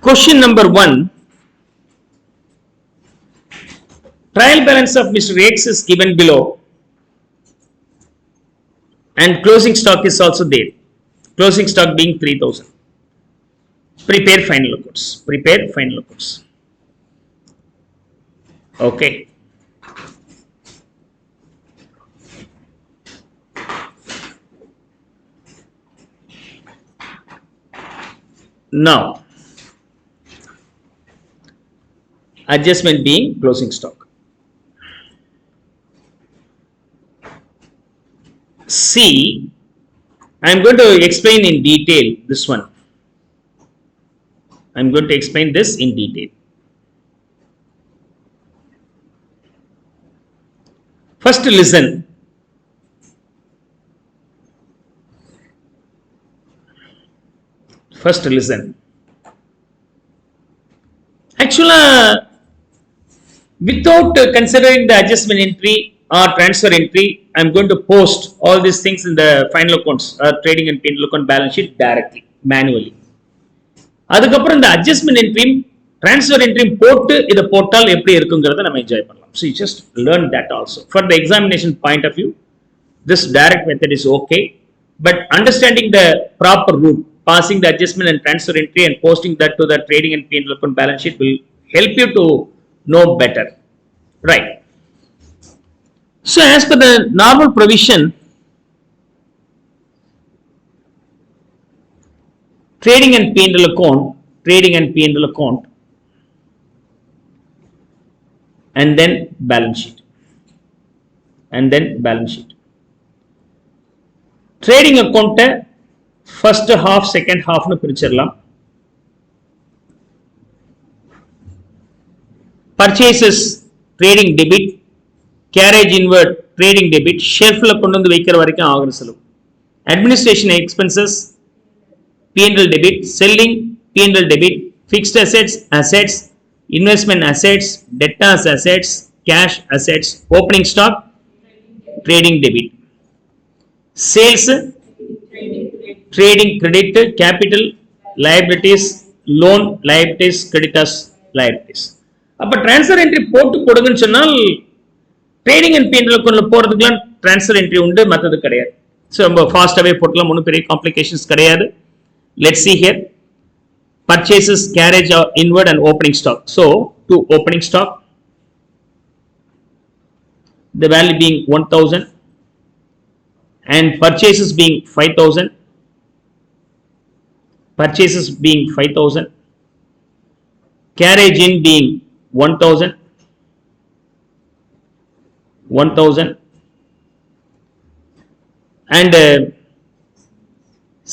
Question number 1. Trial balance of Mr. X is given below and closing stock is also there. Closing stock being 3000. Prepare final accounts. Prepare final accounts. Okay. Now, adjustment being closing stock. See, I am going to explain in detail this one. I am going to explain this in detail. First, listen. First, listen. Actually, without considering the adjustment entry or transfer entry, I am going to post all these things in the final accounts, trading and P&L account balance sheet directly, manually. அதுக்கப்புறம் இந்த adjustment என்ட்ரியும் transfer என்ட்ரியும் போட்டு இதை போட்டால் எப்படி இருக்குங்கிறத நம்ம enjoy பண்ணலாம். So you just learn that also. For the examination point of view, this direct method is okay, but understanding the proper route, passing the adjustment and transfer entry and posting that to the trading and P&L account balance sheet will help you to know better. Right. So as per the normal provision, trading and P&L account, and then balance sheet, Trading account first half, second half nu pirichiralam. Purchases trading debit, carriage inward trading debit, shelf la kondu vandu vekkira varaikum aagura selavu. Administration expenses P&L debit, selling P&L debit, fixed assets, investment assets, debtors assets, cash assets, opening stock, trading debit, sales, trading credit, capital, liabilities, loan liabilities, creditors liabilities. அப்ப transfer entry போட்டு கொடுங்கன்னு சொன்னால் trading and P&L accountல போறதுக்குலாம் transfer entry உண்டு, மத்தது கிடையாது. So நம்ம ஃபாஸ்டாவே போடலாம், ஒன்றும் பெரிய காம்ப்ளிகேஷன்ஸ் கிடையாது. Let's see here. Purchases, carriage inward and opening stock. So to opening stock, the value being 1000 and purchases being 5000. Purchases being 5000. Carriage in being 1000. And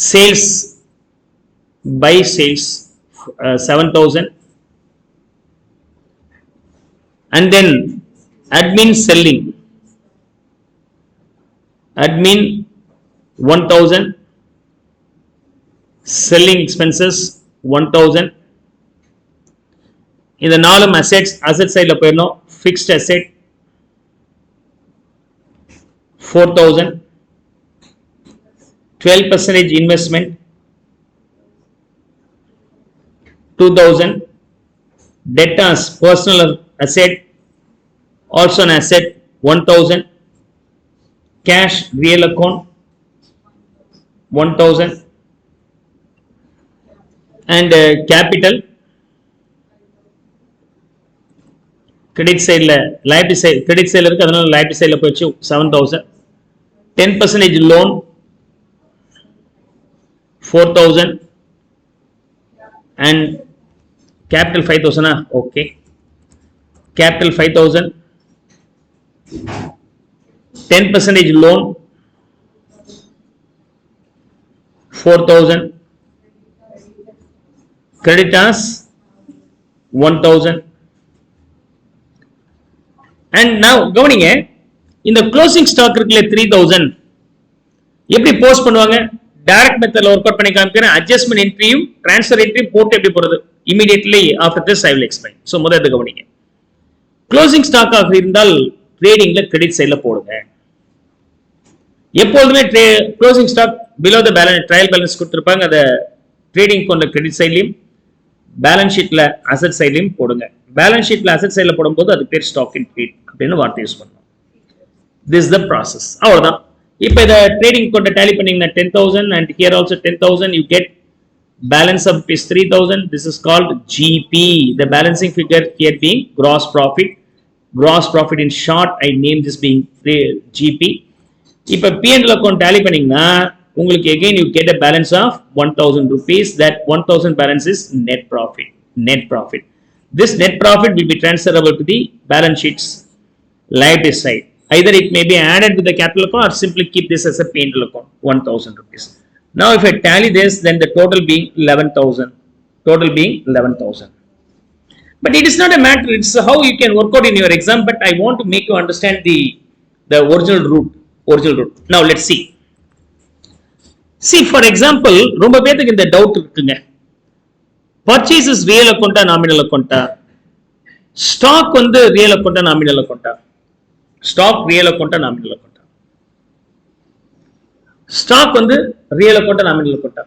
sales by sales 7000, and then admin selling 1000, selling expenses 1000. இந்த நாலும் asset side ல போயிரணும். Fixed asset 4000, 12% investment 2000, debtors personal asset also an asset 1000, cash real account 1000, and capital credit side la liability side, credit side la irukku, adanaல liability side la போச்சு 7000, 10% loan 4000 and capital 5000. Okay, capital 5000, 10% loan 4000, creditors 1000. And now கவனிங்க, இந்த closing stock இருக்குல 3000 எப்படி post பண்ணுவாங்க? Direct மெத்தட்ல work out பண்ணி காமிக்கிறேன். Adjustment என்ட்ரியும் transfer என்ட்ரியும் போட்டு எப்படி போறது immediately after this I will explain. So முதல்ல கவனிங்க. க்ளோசிங் ஸ்டாக் ஆக இருந்தால் ட்ரேடிங்ல கிரெடிட் சைடுல போடுங்க. எப்பொழுதுமே closing stock below the balance trial balance கொடுத்திருப்பாங்க, அத ட்ரேடிங் அக்கவுண்ட்ல கிரெடிட் சைட்லயும் பேலன்ஸ் ஷீட்ல அசெட் சைட்லயும் போடுங்க. பேலன்ஸ் ஷீட்ல அசெட் சைட்ல போடும்போது அது பேர் ஸ்டாக் இன் ட்ரேட் அப்படின்னு வார்த்தை யூஸ் பண்ணணும். This is the process. அவ்வளவுதான். இப்போ இத ட்ரேடிங் கொண்ட டேலி பண்ணீங்கன்னா 10,000 and here also 10,000 you get balance of is 3,000. This is called GP. The balancing figure here being gross profit. Gross profit in short I name this being GP. இப்போ P&L account tally பண்ணீங்கன்னா உங்களுக்கு again you get a balance of 1,000 rupees. That 1,000 balance is net profit. Net profit. This net profit will be transferable to the balance sheets liability side. Either it may be added to the capital account or simply keep this as a P&L account, 1,000 rupees. Now if I tally this, then the total being 11,000. Total being 11,000. But it is not a matter, it's how you can work out in your exam, but I want to make you understand the original root. Now let's see. See, for example, ரொம்ப பேருக்கு இந்த doubt இருக்குங்க. Purchases real account nominal account. Stock வந்து real account nominal account. Stock real account nominal account. Stock வந்து real account nominal account.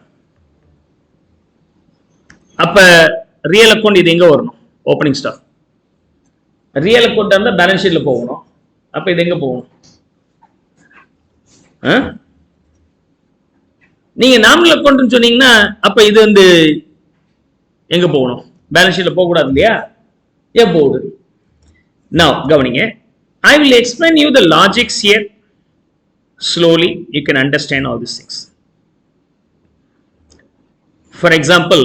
அப்ப real account இது எங்க வரணும்? Opening stock. Real account அந்த balance sheetல போகணும். அப்ப இது எங்க போகணும்? நீங்க நாமினல் அக்கவுண்ட் சொன்னீங்கன்னா அப்ப இது வந்து எங்க போகணும்? பேலன்ஸ் ஷீட்ல போக கூடாது இல்லையா? ஏன் போகுது? Now கவனிங்க. I will explain you the logics here slowly. You can understand all these things. For example,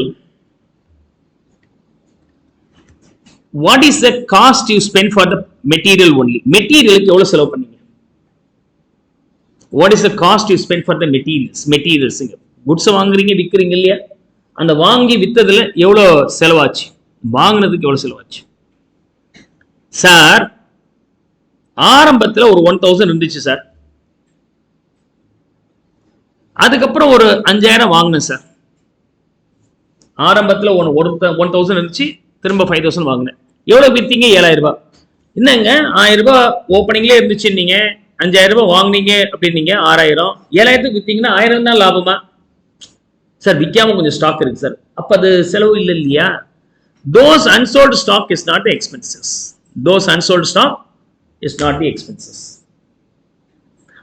what is the cost you spend for the material only? Material க்கு எவ்வளவு செலவு பண்ணீங்க? What is the cost you spend for the materials? Goods வாங்குறீங்க விக்கிறீங்க இல்லையா? அந்த வாங்கி வித்ததுல எவ்வளவு செலவாச்சு? வாங்குனதுக்கு எவ்வளவு செலவாச்சு? சார் ஆரம்பத்துல ஒரு 1,000 இருந்துச்சு சார். அதுக்கப்புறம் ஒரு 5,000 வாங்கினேன் சார். ஆரம்பத்துல 1,000 இருந்துச்சு, திரும்ப 5,000 வாங்கினேன். எவ்வளவு வித்தீங்க? 7,000 ரூபாய். என்னங்க 1,000 ரூபாய் ஓப்பனிங்ல இருந்துச்சு, நீங்க 5,000 ரூபாய் வாங்கினீங்க அப்படின்னீங்க, 6,000. 7,000க்கு வித்தீங்கன்னா 1,000 தான் லாபமா? சார் விற்காம கொஞ்சம் ஸ்டாக் இருக்கு சார். அப்ப அது செலவு இல்லை இல்லையா? Those unsold stock is not the expenses. Those unsold stock is not the expenses.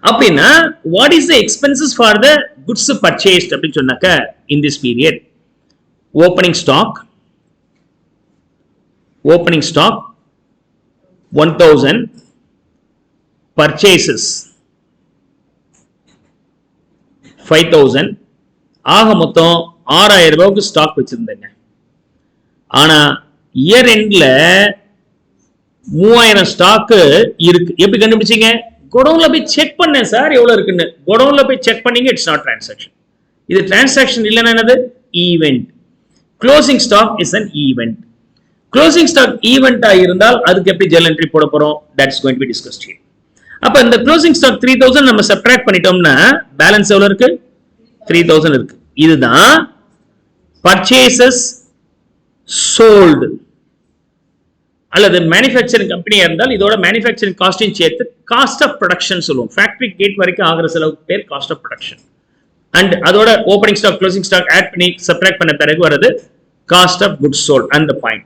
அப்படின்னா what is the expenses for the goods purchased அப்படின்னு சொன்னாக்க in this period? Opening stock 1,000, purchases 5,000, ஆக மொத்தம் 6,000 ரூபாய்க்கு ஸ்டாக் வச்சிருந்தேங்க. ஆனா இயர் எண்ட்ல 3,000 ஸ்டாக் இருக்கு. எப்படி கண்டுபிடிச்சீங்க? கோடவுன்ல போய் செக் பண்ணேன் சார் எவ்வளவு இருக்குன்னு. கோடவுன்ல போய் செக் பண்ணீங்க, இட்ஸ் நாட் டிரான்சாக்ஷன். இது டிரான்சாக்ஷன் இல்லைன்னா என்னது? Event. Closing stock is an event. Closing stock ஈவென்ட்டா இருந்தால் அதுக்கு எப்படி ஜெர்னல் என்ட்ரி போட போறோம்? That's going to be discussed here. அப்ப இந்த க்ளோசிங் ஸ்டாக் 3,000 நம்ம சப்ட்ராக்ட் பண்ணிட்டோம்னா பேலன்ஸ் எவ்வளவு இருக்கு? 3,000 இருக்கு. இதுதான் பர்ச்சேசஸ் சோல்டு. அல்லது மேனுஃபேக்சரிங் கம்பெனியா இருந்தால் இதோட மேனுஃபேக்சரிங் காஸ்டையும் சேர்த்து காஸ்ட் ஆஃப் ப்ரொடக்ஷன் சொல்லுவோம். ஃபேக்டரி கேட் வரைக்கும் ஆகிற செலவுக்கு பேர் காஸ்ட் ஆஃப் ப்ரொடக்ஷன். அண்ட் அதோட opening stock closing stock add பண்ணி சப்ட்ராக்ட் பண்ண பிறகு வரது காஸ்ட் ஆஃப் குட்ஸ் சோல்ட். அந்த பாயிண்ட்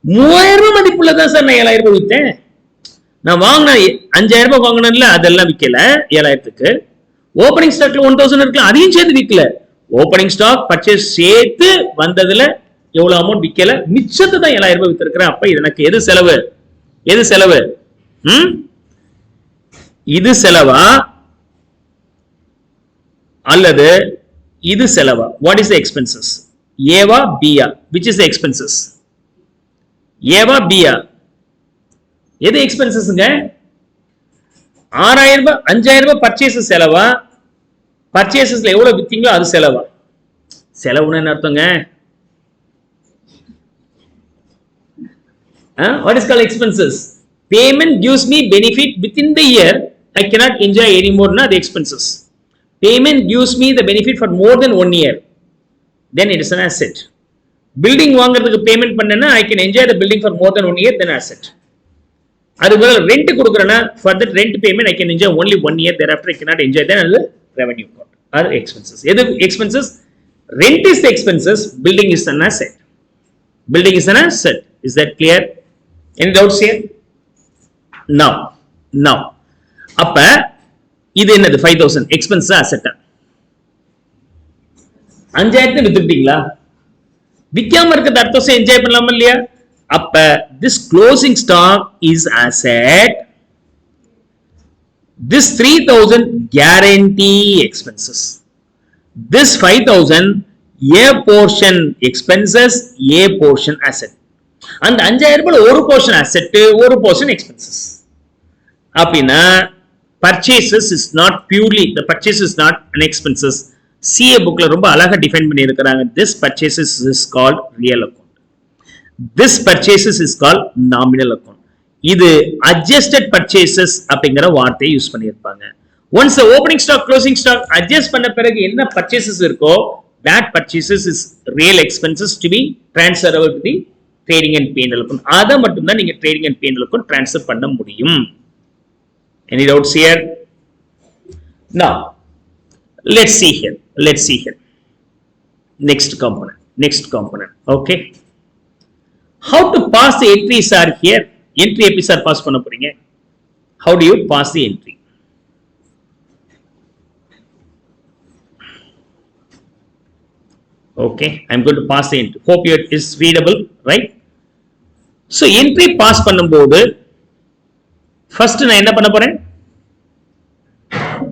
3,000 ரூபாய் மதிப்புள்ள தான் சார் நான் 7,000 ரூபாய் வித்தேன். நான் வாங்கின 5,000 ரூபாய் வாங்கினேன்ல அதெல்லாம் விற்கல 7,000க்கு. ஓப்பனிங் ஸ்டாக்ல 1,000 இருக்குல்ல அதையும் சேர்த்து விற்கல. ஓப்பனிங் ஸ்டாக் பர்ச்சேஸ் சேர்த்து வந்ததுல எவ்வளவு அமௌண்ட் விற்கல, மிச்சத்தை தான் 7,000 ரூபாய் வித்திருக்கிறேன். அப்ப எனக்கு எது செலவு? இது செலவா அல்லது இது செலவா? What is the expenses? ஏவா பியா? Which is the expenses? ஏவா பியா? எது எக்ஸ்பென்சஸ்ங்க? 6,000 ரூபாய் 5,000 ரூபாய் பர்ச்சேஸ் செலவா? பர்ச்சேசஸ்ல எவ்வளவு வித்தீங்களோ அது செலவா? செலவுன்னு என்ன அர்த்தங்க? What is called expenses? Payment gives me benefit within the year. I cannot enjoy anymore na the expenses. Payment gives me the benefit for more than 1 year. Then it is an asset. Building வாங்குறதுக்கு payment பண்ணேன்னா I can enjoy the building for more than 1 year, then asset. அதுக்கு rent கொடுக்குறேன்னா for that rent payment I can enjoy only 1 year, thereafter I cannot enjoy, then அது revenue cost. Other expenses. எது expenses? Rent is the expenses, building is an asset. Building is an asset. Is that clear? Any doubts here? Now அப்ப இது என்னது 5000 expense asset. 5000 வித்துட்டீங்களா? விக்காம இருக்கிறது அடுத்த வருஷம் enjoy பண்ணலாமா இல்லையா? அப்ப this closing stock is asset. This 3000 guarantee expenses. This 5000 A portion expenses, A portion asset. And 5000 ஒரு portion asset, ஒரு portion expenses. அப்படின்னா purchases is not purely, the purchase is not an expenses. CA bookல ரொம்ப அழகா define பண்ணி இருக்காங்க. This purchases is called real account. This purchases is called nominal account. இது adjusted purchases அப்படிங்கிற வார்த்தையை யூஸ் பண்ணியிருப்பாங்க. Once the opening stock, closing stock adjust பண்ண பிறகு என்ன purchases இருக்கோ, that purchases is real expenses to be transferable to the trading and P&L account. அதை மட்டும் தான் நீங்க trading and P&L account transfer பண்ண முடியும். Any doubts here? Now, let's see here. Next component. Okay. How to pass the entries are here? Entry எப்படி sir pass பண்ண போறீங்க? How do you pass the entry? Okay, I'm going to pass the entry. Hope it is readable, right? So entry pass பண்ணும்போது first நான் என்ன பண்ண போறேன்?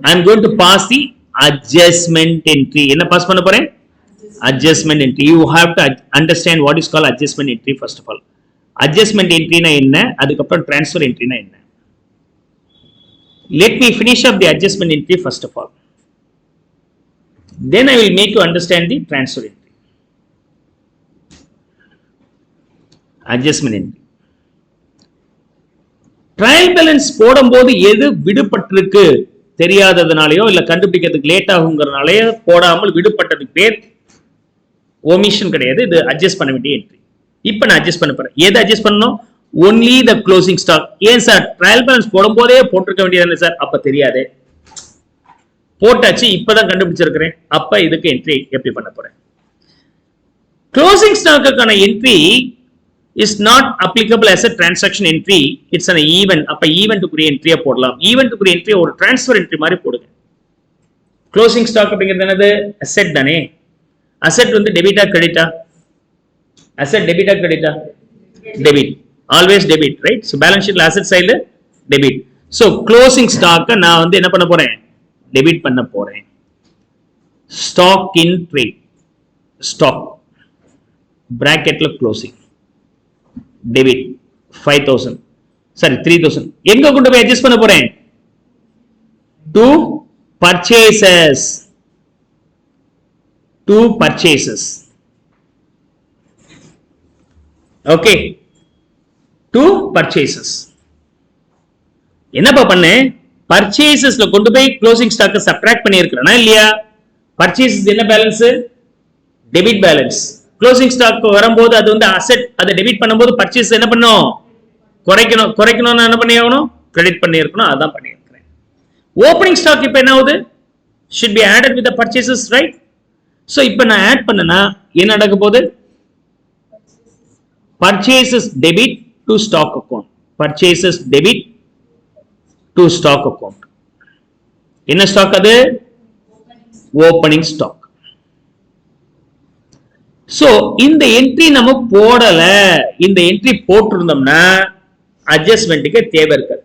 I'm going to pass the adjustment entry. என்ன pass பண்ண போறேன்? Adjustment entry. You have to understand what is called adjustment entry first of all. Adjustment entry na enna, adukapram transfer entry na enna. Let me finish up the adjustment entry first of all. Then I will make you understand the transfer entry. Adjustment entry. Trial balance போடும்போது எது விடுபட்டிருக்கு தெரியாததனாலயோ இல்ல கண்டுபிடிக்கிறதுக்கு late ஆகும்ங்கறனாலயே போடாமல் விடுபட்டதுக்கு பேர் omission கிடையாது. இது adjust பண்ண வேண்டிய என்ட்ரி. இப்போ நான் அட்ஜஸ்ட் பண்ண போறேன். எதை அட்ஜஸ்ட் பண்ணனும்? only the closing stock. ஏன் சார் ட்ரையல் பேலன்ஸ் போடும்போதே போட்டுக்க வேண்டியதானே சார்? அப்ப தெரியாது. போட்டாச்சு, இப்பதான் கண்டுபிடிச்சிருக்கிறேன். அப்ப இதுக்கு என்ட்ரி எப்படி பண்ண போறேன்? க்ளோசிங் ஸ்டாக்குக்கான entry is not applicable as a transaction entry. It's an event. அப்ப ஈவென்ட்க்குரிய என்ட்ரியா போடலாம். ஈவென்ட்க்குரிய என்ட்ரி ஒரு ட்ரான்ஸ்ஃபர் என்ட்ரி மாதிரி போடுங்க. க்ளோசிங் ஸ்டாக் அப்படிங்கிறது என்னது? அசெட் தானே. அசெட் வந்து டெபிட்டா கிரெடிட்டா? அசெட் டெபிட்டா கிரெடிட்டா? Debit. Always debit, right? So balance ஷீட்ல அசெட் சைடுல டெபிட். சோ க்ளோசிங் ஸ்டாக்க நான் வந்து என்ன பண்ண போறேன்? டெபிட் பண்ண போறேன். Stock in trade. ஸ்டாக் பிராக்கெட்ல க்ளோசிங் டெபிட் 5000 சாரி 3000 எங்க கொண்டு போய் அட்ஜஸ்ட் பண்ண போறேன்? to purchases okay, to purchases. என்னப்பா பண்ண? purchasesல கொண்டு போய் க்ளோசிங் ஸ்டாக்க சப்ட்ராக்ட் பண்ணி இருக்கறனா இல்லையா? purchases என்ன balance? Debit balance. Closing stock வரும்போது அது வந்து அசெட், அதை டெபிட் பண்ணும்போது பர்ச்சேஸ் என்ன பண்ணும்? குறைக்கணும்னா என்ன பண்ணியாகணும்? கிரெடிட் பண்ணி இருக்கணும். அதான் பண்ணியிருக்கிறேன். ஓப்பனிங் ஸ்டாக் இப்போ என்ன ஆகுது? should be added with the purchases, right? so இப்போ நான் ஆட் பண்ணனா என்ன நடக்க போகுது? purchases debit to stock account. purchases debit to stock account. என்ன ஸ்டாக் அது? Opening stock. சோ இந்த என்ட்ரி நம்ம போடல. இந்த என்ட்ரி போட்டிருந்தோம்னா அட்ஜஸ்ட்மென்ட்க்கு தேவை இருக்காது.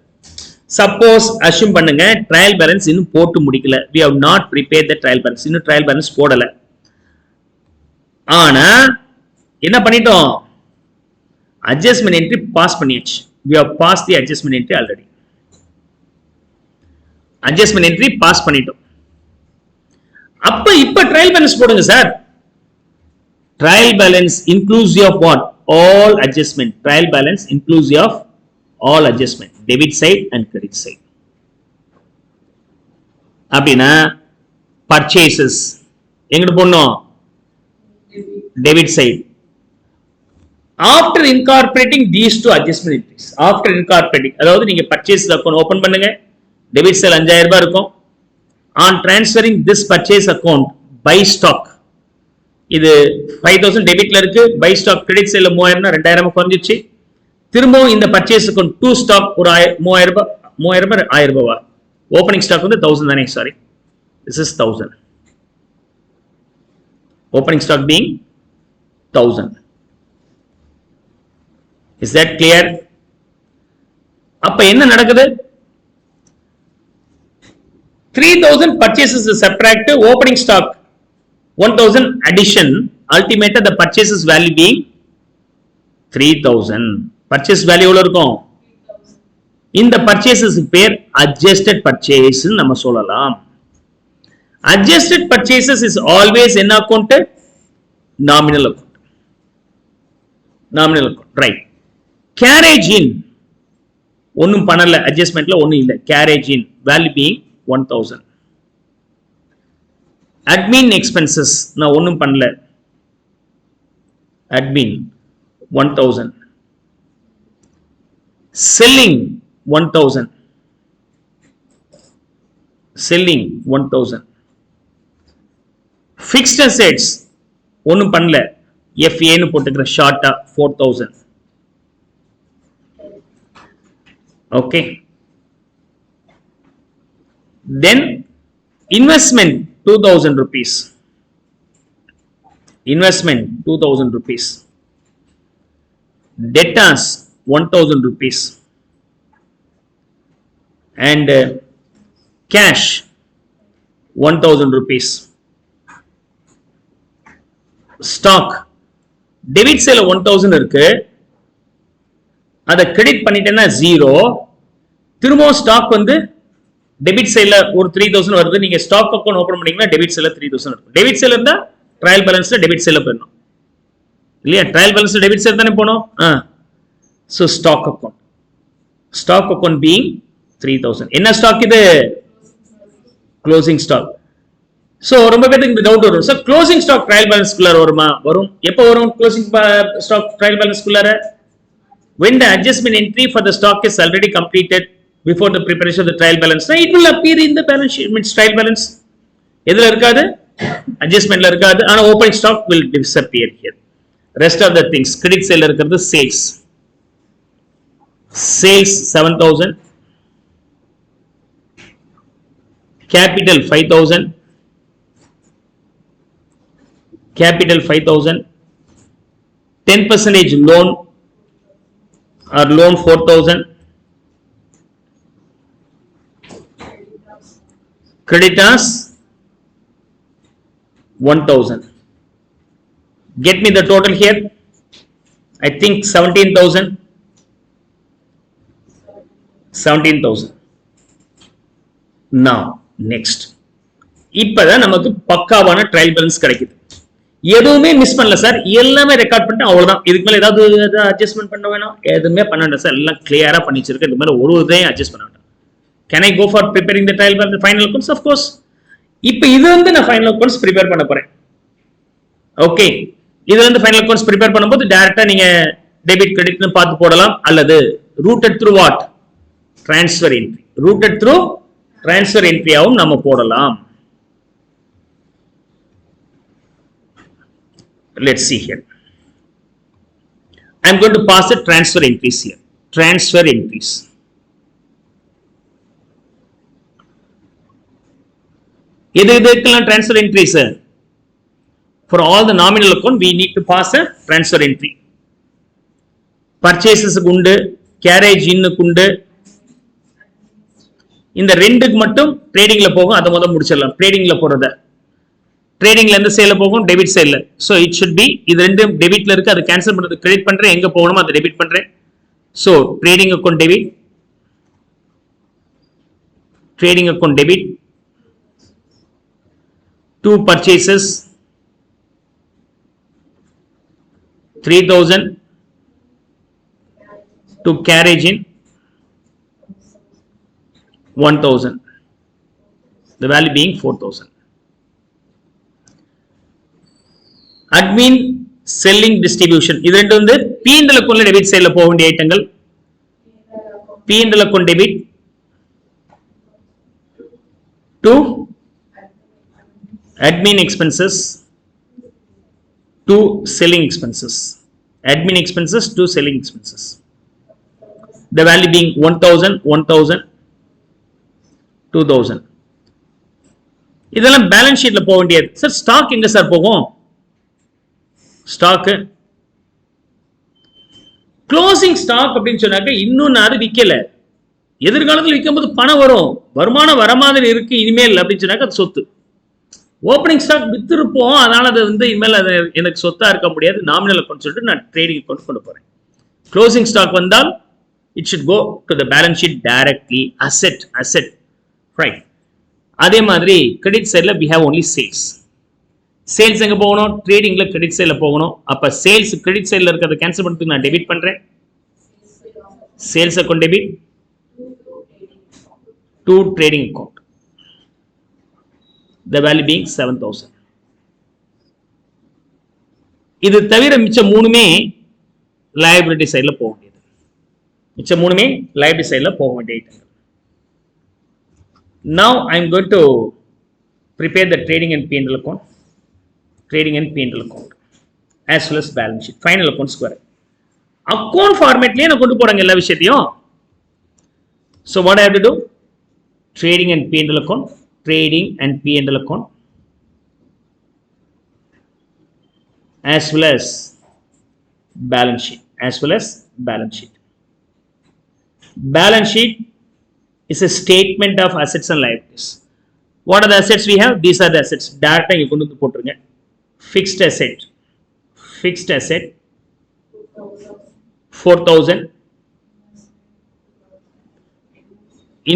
சப்போஸ் அஸ்யூம் பண்ணுங்க ட்ரையல் பேலன்ஸ் இன்னும் போட்டு முடிக்கல. we have not prepared the trial balance. இன்னும் ட்ரையல் பேலன்ஸ் போடல. ஆனா என்ன பண்ணிட்டோம்? அட்ஜஸ்ட்மென்ட் என்ட்ரி பாஸ் பண்ணியாச்சு. we have passed the adjustment entry already. Adjustment entry pass பண்ணிட்டோம். அப்ப இப்ப ட்ரையல் பேலன்ஸ் போடுங்க sir. Trial balance inclusive of what? All adjustment. Trial balance inclusive of all adjustment. Debit side and credit side. அப்படின்னா purchases எங்கிட்டு போடணும்? Debit side. After incorporating these two adjustment entries. After incorporating, அதாவது நீங்க purchase account open பண்ணுங்க. Debit side 5000 ரூபாய் இருக்கும். On transferring this purchase account by stock. இது 5000 டெபிட்ல இருக்கு. பை ஸ்டாக் கிரெடிட் சைடுல 3000 2000 குறைஞ்சிச்சு. திரும்பவும் இந்த பர்ச்சேஸ் அக்கௌண்ட் டூ ஸ்டாக் ஒரு 3000 1000 ரூபாய். ஓப்பனிங் ஸ்டாக் வந்து 1000 தானே, sorry, this is 1000. Opening stock being 1000. Is that clear? அப்ப என்ன நடக்குது? 3000 purchases is subtract opening stock 1000 addition, ultimately the purchases value being 3000. Purchase value எவ்வளவு இருக்கும்? இந்த purchases பேர் adjusted purchase நம்ம சொல்லலாம். Adjusted purchases is always in account? Nominal account. Nominal account, right. Carriage in ஒன்னும் பண்ணல, adjustmentல ஒன்னும் இல்ல. Carriage in value being 1000. Admin expenses நான் ஒன்னும் பண்ணல. Admin 1000. Selling 1000. Selling 1000. Fixed assets ஒன்னும் பண்ணல. FA னு போட்டுக்கிற ஷார்ட்டா 4000. Okay. Then investment 2000 rupees. Investment 2000 rupees. Debtors 1000 rupees. And cash 1000 rupees. Stock debit sale 1000 இருக்கு, அத கிரெடிட் பண்ணிட்டேன்னா 0. திரும்ப ஸ்டாக் வந்து டெபிட் சைடுல ஒரு 3000 வருது. நீங்க ஸ்டாக் அக்கவுண்ட் ஓபன் பண்ணீங்கன்னா டெபிட் சைடுல 3000 இருக்கும். டெபிட் சைடுல இருந்தா ட்ரையல் பேலன்ஸ்ல டெபிட் சைடுல போயிடணும் இல்லையா? ட்ரையல் பேலன்ஸ்ல டெபிட் சைடு தானே போணும். So stock account being 3000. என்ன ஸ்டாக் இது? Closing stock. சோ ரொம்ப பேருக்கு டவுட் வரும், sir closing stock trial balance குள்ளார வருமா? வரும். எப்போ வரும் க்ளோசிங் ஸ்டாக் ட்ரையல் பேலன்ஸ் குள்ளார? When the adjustment entry for the stock is already completed before the preparation of the trial balance, it will appear in the balance sheet, means trial balance. எதுல இருக்காது? adjustmentல இருக்காது. ஆனா opening stock will disappear here. Rest of the things credit sale இருக்கிறது sales. Sales 7000. Capital 5000. Capital 5000. 10% loan or loan 4000. Creditors 1000. Get me the total here. I think 17,000. 17,000. Now next, இப்பதான் நமக்கு பக்காவான trial balance கிடைக்குது. எதுவுமே மிஸ் பண்ணல sir, எல்லாமே record பண்ணிட்டு அவ்வளவுதான். இதுக்கு மேல ஏதாவது அட்ஜஸ்ட்மெண்ட் பண்ண வேணாம், எதுவுமே பண்ண வேண்டாம் சார், எல்லாம் கிளியரா பண்ணி வச்சிருக்கேன். இது மேல ஒரு இதையும் அட்ஜஸ்ட் பண்ண வேண்டாம். Can I go for preparing the trial balance, final accounts? Of course. இப்போ இது வந்து நான் ஃபைனல் அக்கவுண்ட்ஸ் ப்ரிப்பேர் பண்ண போறேன். ஓகே, இதுல இருந்து ஃபைனல் அக்கவுண்ட்ஸ் ப்ரிப்பேர் பண்ணும்போது டைரக்டா நீங்க டெபிட் கிரெடிட்னு பார்த்து போடலாம், அல்லது routed through what? Transfer entry. Routed through transfer என்ட்ரியாவும் நம்ம போடலாம். Let's see here. I am going to pass the transfer entries here. Transfer entries. Transfer entries. For all the nominal account, we need to pass a transfer entry. Purchases kundu, carriage in kundu. இந்த ரெண்டுக்கு மட்டும் ட்ரேடிங்ல போகும், அதை முதல்ல முடிச்சிடலாம். ட்ரேடிங்ல போறத ட்ரேடிங்ல இருந்து சேல போகும், டெபிட் சைடுல. சோ இட் ஷுட் பி இது ரெண்டும் டெபிட்ல இருக்கு, அது கேன்சல் பண்றது கிரெடிட் பண்றேன், எங்க போகணுமோ அதை டெபிட் பண்றேன். So trading account debit, trading account debit, two purchases 3000 to carriage in 1000, the value being 4000. Admin, selling, distribution, இது ரெண்டு வந்து P&L அக்கவுண்ட்ல டெபிட் சைடுல போக வேண்டிய ஐட்டங்கள். P&L account debit to admin expenses to selling expenses. Admin expenses to selling expenses. The value being 1000, 1000, 2000. இதெல்லாம் balance ஷீட்ல போக வேண்டியது. சார் ஸ்டாக் எங்க சார் போகும்? ஸ்டாக் க்ளோசிங் ஸ்டாக் அப்படின்னு சொன்னாக்க இன்னும் அது விற்கல, எதிர்காலத்தில் விற்கும் போது பணம் வரும், வருமானம் வர மாதிரி இருக்கு இனிமேல் அப்படின்னு சொன்னாக்க அது சொத்து. ஓப்பனிங் ஸ்டாக் வித்திருப்போம், அதனால அது இனிமேல் அது எனக்கு சொத்தா இருக்க முடியாது, நாமினல் அக்கௌண்ட் சொல்லிட்டு நான் ட்ரேடிங் அக்கௌண்ட் கொண்டு போறேன். க்ளோசிங் ஸ்டாக் வந்தால் it should go to the balance sheet directly. asset right. அதே மாதிரி கிரெடிட் சைடுல we have only சேல்ஸ் எங்க போகணும்? ட்ரேடிங்ல கிரெடிட் சைடுல போகணும். அப்ப சேல்ஸ் கிரெடிட் சைடுல இருக்கிறத கேன்சல் பண்றதுக்கு நான் டெபிட் பண்றேன். Sales account debit to trading account, the value being 7000. இது தவிர மிச்ச மூணுமே liability சைடுல போக வேண்டியது. மிச்ச மூணுமே liability சைடுல போக வேண்டிய item. Now I am going to prepare the trading and P&L account, as well as balance sheet, final accounts க்கு வரேன். அக்கௌண்ட் ஃபார்மேட்லயே நான் கொண்டு போறாங்க எல்லா விஷயத்தையும். So what I have to do? Trading and P&L account, as well as balance sheet, balance sheet is a statement of assets and liabilities. What are the assets we have? These are the assets. Direct இங்க கொண்டு வந்து போட்டுருங்க. Fixed asset 4000,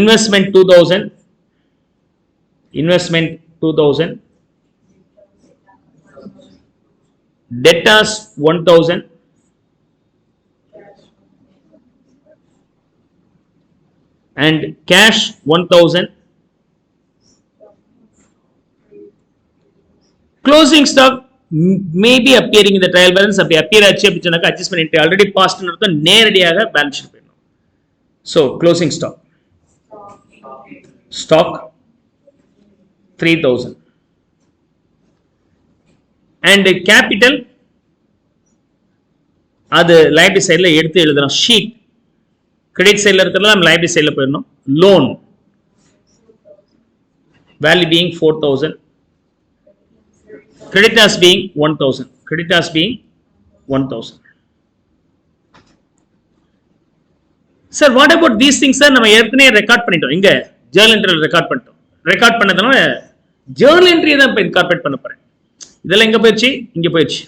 investment 2000, debtors 1000, and cash 1000. Closing stock may be appearing in the trial balance. அப்படி appear ஆச்சு அப்படி சொன்னாக்க adjustment entry already passed ன்னு அர்த்தம், நேரடியாக பேலன்ஸ் ஷீட் போயிடும். So closing stock 3000, and capital அது liability சைடுல எடுத்து எழுதணும். ஷீட் கிரெடிட் சைடுல இருக்கிறதெல்லாம் நம்ம liability சைடுல போயிடணும். Loan value being 4000, creditors being 1000. Sir, what about these things sir? நம்ம ஏற்கனவே ரெக்கார்ட் பண்ணிட்டோம். இங்க ஜர்னல் என்ட்ரில ரெக்கார்ட் பண்ணதுனால ஜர்னல் என்ட்ரியை தான் இப்ப இன்கார்பரேட் பண்ண போறேன். இதெல்லாம் எங்க போயிடுச்சு? இங்க போயிடுச்சு.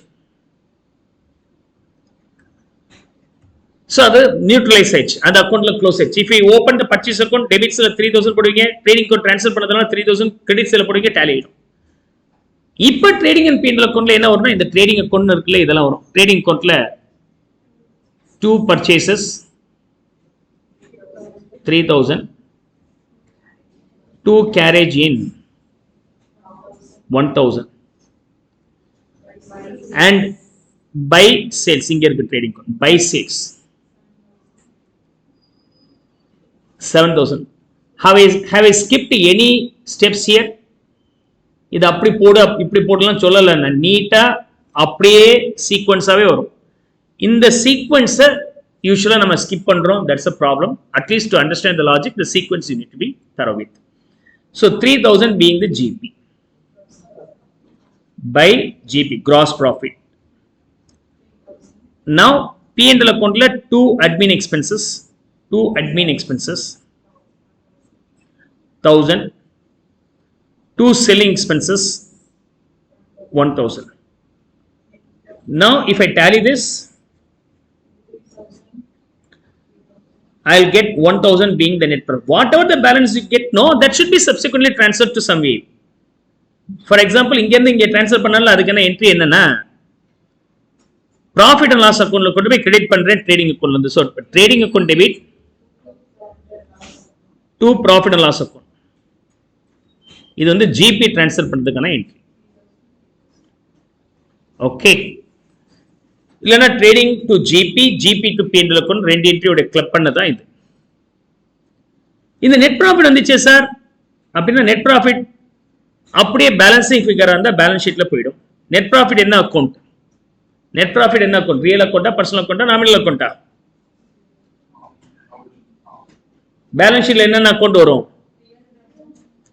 So அது நியூட்ரலைஸ் ஆயிடுச்சு, அந்த அக்கௌண்ட்ல க்ளோஸ் ஆயிடுச்சு. If you open the purchase account, debitsல 3000 போடுவீங்க, ட்ரேடிங் அக்கௌண்ட் ட்ரான்ஸ்ஃபர் பண்ணதுனால 3000, கிரெடிட்ஸ்ல போடுவீங்க, டாலி ஆயிடும். இப்ப ட்ரேடிங் அண்ட் P&L அக்கௌண்ட்ல என்ன வரும்னா இந்த ட்ரேடிங் அக்கௌண்ட் இருக்குல்ல, இதெல்லாம் வரும். ட்ரேடிங் அக்கௌண்ட்ல 2 purchases 3000, 2 carriage in 1000, and buy sales, இங்க இருக்கு trading account, buy sales 7000. Have I skipped any steps here? இது அப்படி போடு இப்படி போடலாம் சொல்லல, நான் நீட்டா அப்படியே சீக்வென்ஸாவே வரும். இந்த சீக்வென்ஸை யூசுவலா நம்ம ஸ்கிப் பண்றோம். That's a problem. At least to understand the logic, the sequence you need to be thorough with. So 3000 being the GP, by GP, gross profit. Now P&L account la 2 admin expenses 1000, 2 selling expenses 1000. Now if I tally this, I'll get 1000 being the net profit. Whatever the balance you get, no, that should be subsequently transferred to some way. For example, இங்க இருந்து இங்க transfer பண்ணால அதுக்கான entry என்னன்னா, profit and loss அக்கௌண்ட்ல கொண்டு போய் credit பண்றேன் trading அக்கௌண்ட்ல இருந்து. So trading account debit to profit and loss account. இது வந்து ஜிபி ட்ரான்ஸ்ஃபர் பண்றதுக்கான என்ட்ரி. ஓகே, இல்லனா trading to GP to P&L account, ரெண்டு என்ட்ரியோட கிளப் பண்ணதான் இது. இந்த நெட் ப்ராஃபிட் வந்துச்சு சார் அப்படின்னா நெட் ப்ராஃபிட் அப்படியே பேலன்சிங் ஃபிகரா இருந்தா பேலன்ஸ் ஷீட்ல போயிடும். நெட் ப்ராஃபிட் என்ன அக்கௌண்ட்? நெட் ப்ராஃபிட் என்ன அக்கௌண்ட்? ரியல் அக்கௌண்டா, பர்சனல் அக்கௌண்டா, நாமினல் அக்கௌண்டா? பேலன்ஸ் ஷீட்ல என்னென்ன அக்கௌண்ட் வரும்?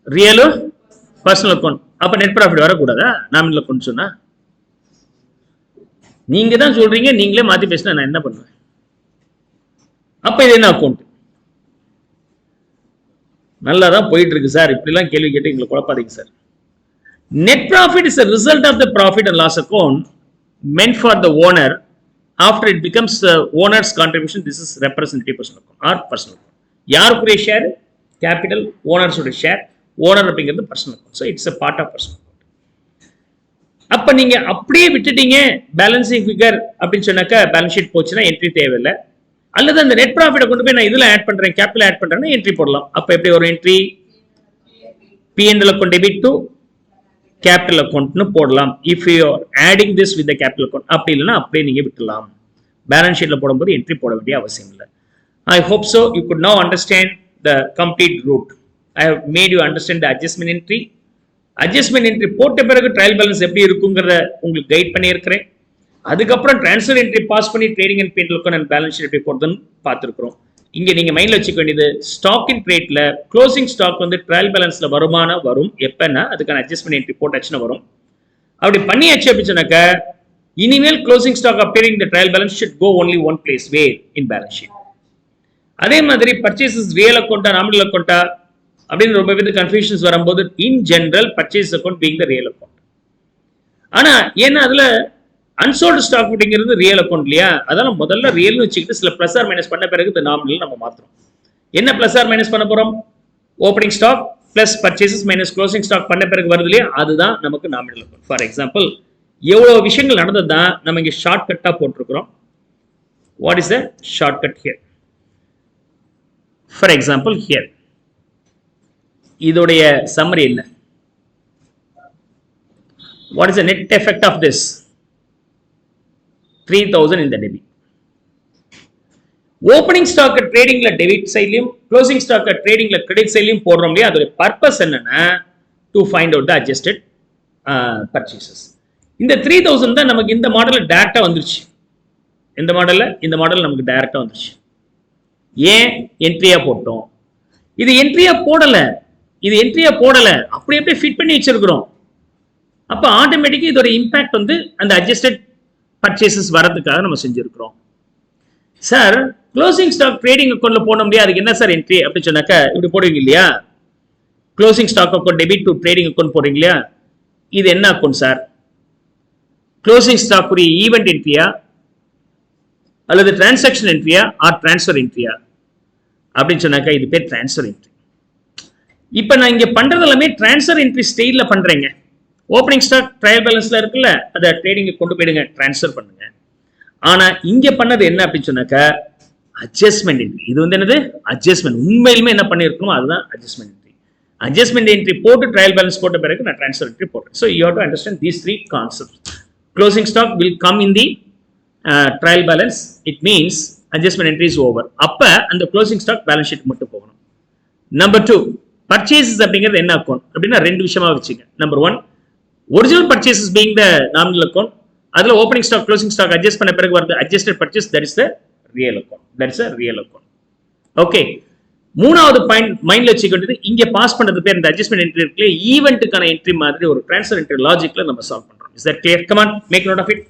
Real, personal account. அப்ப நெட் ப்ராஃபிட் வரக்கூடாதா நாமினல் அக்கௌண்ட் சொன்னா? நீங்க தான் சொல்றீங்க, நீங்களே மாத்தி பேசினா நான் என்ன பண்ணுவேன்? அப்ப இது என்ன அக்கௌண்ட்? நல்லா தான் போயிட்டு இருக்கு சார், இப்படிலாம் கேள்வி கேட்டு எங்களை குழப்பாதீங்க சார். Net profit is a result of the profit and loss account meant for the owner after it becomes the owner's contribution. This is representative personal account or personal account. யாருக்குரிய ஷேர்? கேபிட்டல் ஓனர்ஸ் உடைய share. Owner அப்படிங்கிறது personal account. So it's a part of personal account. அப்ப நீங்க அப்படியே விட்டுட்டீங்க balancing figure அப்படின்னு சொன்னாக்கா balance sheet போச்சுன்னா என்ட்ரி தேவையில்லை. அல்லது அந்த நெட் ப்ராஃபிட்டை கொண்டு போய் நான் இதுல ஆட் பண்றேன், கேபிட்டல் ஆட் பண்றேன்னா என்ட்ரி போடலாம். அப்ப எப்படி ஒரு என்ட்ரி? P&L account debit to capital அக்கௌண்ட்னு போடலாம். If you are adding this with capital account. அப்படி இல்லைன்னா அப்படியே நீங்க விட்டுலாம். பேலன்ஸ் ஷீட்ல போடும்போது என்ட்ரி போட வேண்டிய அவசியம் இல்லை. I hope so you could now understand the complete route. I have made you understand the adjustment entry. Adjustment entry போட்ட பிறகு ட்ரையல் பேலன்ஸ் எப்படி இருக்குங்கிறத உங்களுக்கு கைட் பண்ணியிருக்கிறேன். அதுக்கப்புறம் டிரான்ஸ்ஃபர் என்ட்ரி பாஸ் பண்ணி trading and P&L account and balance sheet எப்படி போடுறதுன்னு பார்த்துருக்கிறோம். இங்க நீங்க மைண்ட்ல வச்சுக்க வேண்டியது, ஸ்டாக் இன் ட்ரேட்ல க்ளோசிங் ஸ்டாக் வந்து ட்ரையல் பேலன்ஸ்ல வருமானம் வரும் எப்பன்னா அதுக்கான அட்ஜஸ்ட்மெண்ட் என்ட்ரி போட்டாச்சுன்னா வரும். அப்படி பண்ணியாச்சு அப்படின்னு சொன்னாக்க இனிமேல் closing stock appearing the trial balance should go only one place, where in balance sheet. அதே மாதிரி பர்ச்சேசஸ் ரியல் அக்கௌண்டா நாமினல் அக்கௌண்டா அப்படின்னு ரொம்ப பேருக்கு கன்ஃபியூஷன்ஸ் வரும்போது in general purchase account being the real account. ஆனா ஏன்னா அதுல அன்சோல்டு ஸ்டாக் அப்படிங்கிறது ரியல் அக்கௌண்ட் இல்லையா? அதனால முதல்ல ரியல்னு வச்சுக்கிட்டு சில பிளஸ் ஆர் மைனஸ் பண்ண பிறகு இந்த நாமினல் நம்ம மாத்துறோம். என்ன பிளஸ் ஆர் மைனஸ் பண்ண போறோம்? Opening stock plus purchases minus closing stock பண்ண பிறகு வருது இல்லையா? அதுதான் நமக்கு நாமினல் அக்கௌண்ட். ஃபார் எக்ஸாம்பிள் எவ்வளவு விஷயங்கள் நடந்தது தான் நம்ம இங்க ஷார்ட் கட்டா போட்டிருக்கிறோம். What is the short cut here? For example here இதோடைய சம்மரி என்ன? What is the net effect of this? 3000 in the debit. Opening stock at trading la debit side-லயும் closing stock at trading la credit side-லயும் போடுறோம் இல்லையா? அதோட purpose என்னன்னா to find out the adjusted purchases. இந்த 3000 தான் நமக்கு இந்த மாடல்ல டைரக்டா வந்துருச்சு. இந்த மாடல் நமக்கு டைரக்டா வந்துருச்சு. ஏன் என்ட்ரியா போட்டோம்? இது என்ட்ரியா போடல, அப்படியே ஃபிட் பண்ணி வச்சிருக்கிறோம். அப்ப ஆட்டோமேட்டிக்கா இதோட இம்பாக்ட் வந்து அந்த அட்ஜஸ்டட் பர்ச்சேசஸ் வரதுக்காக நம்ம செஞ்சிருக்கிறோம். சார் க்ளோசிங் ஸ்டாக் ட்ரேடிங் அக்கௌண்ட்ல போட முடியாது, அதுக்கு என்ன சார் என்ட்ரி அப்படின்னு சொன்னாக்க இப்படி போடுவீங்க இல்லையா? Closing stock account debit to trading account போடுறீங்க இல்லையா? இது என்ன அக்கௌண்ட் சார்? க்ளோசிங் ஸ்டாக் உரிய ஈவெண்ட் என்ட்ரியா அல்லது டிரான்சாக்ஷன் என்ட்ரியா ஆர் டிரான்ஸ்ஃபர் என்ட்ரியா அப்படின்னு சொன்னாக்க இது பேர் டிரான்ஸ்ஃபர் என்ட்ரி. இப்ப நான் இங்க பண்றது எல்லாமே டிரான்ஸ்ஃபர் என்ட்ரி ஸ்டைல்ல பண்றேங்க. ஓப்பனிங் ஸ்டாக் ட்ரையல் பேலன்ஸ்ல இருக்குல்ல, அதை ட்ரேடிங் கொண்டு போயிடுங்க, டிரான்ஸ்ஃபர் பண்ணுங்க. ஆனா இங்க பண்ணது என்ன அப்படின்னு சொன்னாக்க அட்ஜஸ்ட்மெண்ட் என்ட்ரி. இது வந்து என்னது? அட்ஜஸ்ட்மெண்ட். உண்மையிலுமே என்ன பண்ணிருக்கணும் அதுதான் அட்ஜஸ்ட்மெண்ட் என்ட்ரி. அட்ஜஸ்ட்மெண்ட் என்ட்ரி போட்டு ட்ரையல் பேலன்ஸ் போட்ட பிறகு நான் டிரான்ஸ்ஃபர் என்ட்ரி போடுறேன். So you have to understand these three concepts. Closing stock will come in the trial balance. It means adjustment entry is over. அப்ப அந்த க்ளோசிங் ஸ்டாக் பேலன்ஸ் ஷீட் மட்டும் போகணும். Number 2 purchases அப்படிங்கிறது என்ன அக்கௌண்ட் அப்படின்னா ரெண்டு விஷயமா வச்சுங்க. Number 1 original purchases being the nominal account. அதுல opening stock closing stock adjust பண்ண பிறகு வருது adjusted purchase, that is the real account. That is a real account. Okay, மூணாவது பாயிண்ட் மைண்ட்ல வச்சுக்க வேண்டியது, இங்க பாஸ் பண்ணது பேர் இந்த அட்ஜஸ்ட்மெண்ட் என்ட்ரி இருக்குல்ல, ஈவென்ட்டுக்கான என்ட்ரி மாதிரி ஒரு டிரான்ஸ்ஃபர் என்ட்ரி லாஜிக்ல நம்ம சால்வ் பண்றோம். Is that clear? Come on, make note of it.